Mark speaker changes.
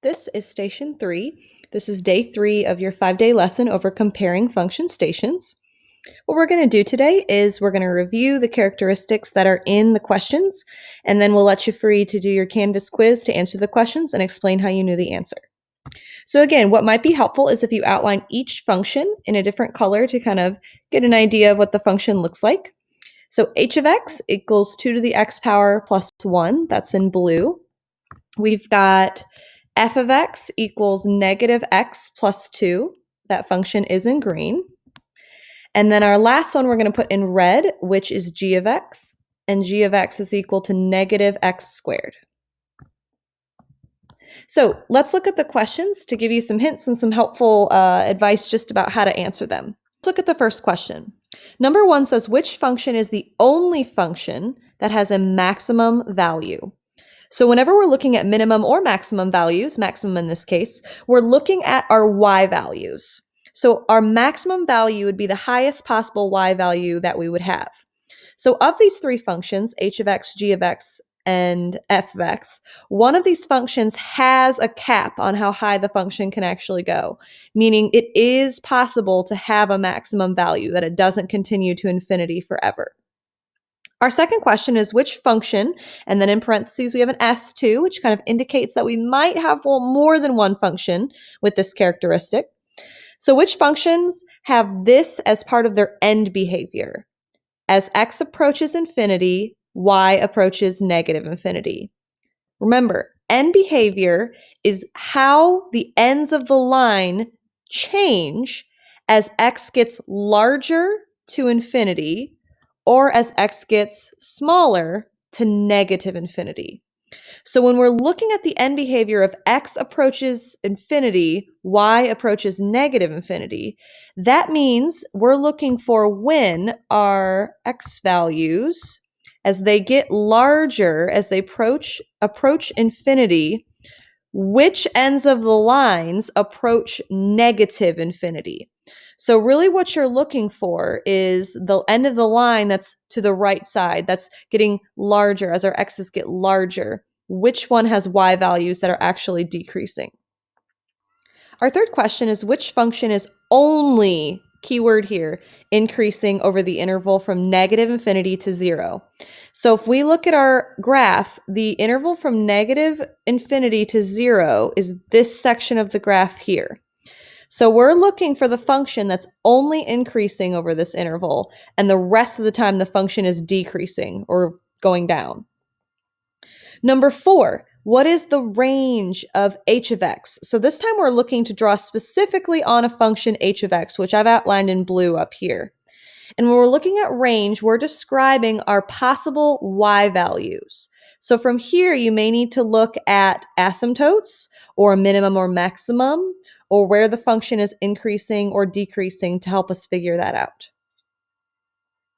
Speaker 1: This is station 3. This is day 3 of your 5-day lesson over comparing function stations. What we're going to do today is we're going to review the characteristics that are in the questions, and then we'll let you free to do your Canvas quiz to answer the questions and explain how you knew the answer. So again, what might be helpful is if you outline each function in a different color to kind of get an idea of what the function looks like. So h of x equals 2 to the x power plus 1. That's in blue. We've got f of x equals negative x plus 2. That function is in green. And then our last one we're going to put in red, which is g of x. And g of x is equal to negative x squared. So let's look at the questions to give you some hints and some helpful advice just about how to answer them. Let's look at the first question. Number 1 says, which function is the only function that has a maximum value? So whenever we're looking at minimum or maximum values, maximum in this case, we're looking at our y values. So our maximum value would be the highest possible y value that we would have. So of these three functions, h of x, g of x, and f of x, one of these functions has a cap on how high the function can actually go, meaning it is possible to have a maximum value, that it doesn't continue to infinity forever. Our second question is which function, and then in parentheses we have an S2, which kind of indicates that we might have more than one function with this characteristic. So which functions have this as part of their end behavior? As x approaches infinity, y approaches negative infinity. Remember, end behavior is how the ends of the line change as x gets larger to infinity or as x gets smaller to negative infinity. So when we're looking at the end behavior of x approaches infinity, y approaches negative infinity, that means we're looking for when our x values, as they get larger, as they approach infinity, which ends of the lines approach negative infinity. So really what you're looking for is the end of the line that's to the right side, that's getting larger as our x's get larger. Which one has y values that are actually decreasing? Our third question is which function is only, keyword here, increasing over the interval from negative infinity to 0? So if we look at our graph, the interval from negative infinity to 0 is this section of the graph here. So we're looking for the function that's only increasing over this interval, and the rest of the time the function is decreasing or going down. Number 4, what is the range of h of x? So this time we're looking to draw specifically on a function h of x, which I've outlined in blue up here. And when we're looking at range, we're describing our possible y values. So from here, you may need to look at asymptotes or minimum or maximum, or where the function is increasing or decreasing to help us figure that out.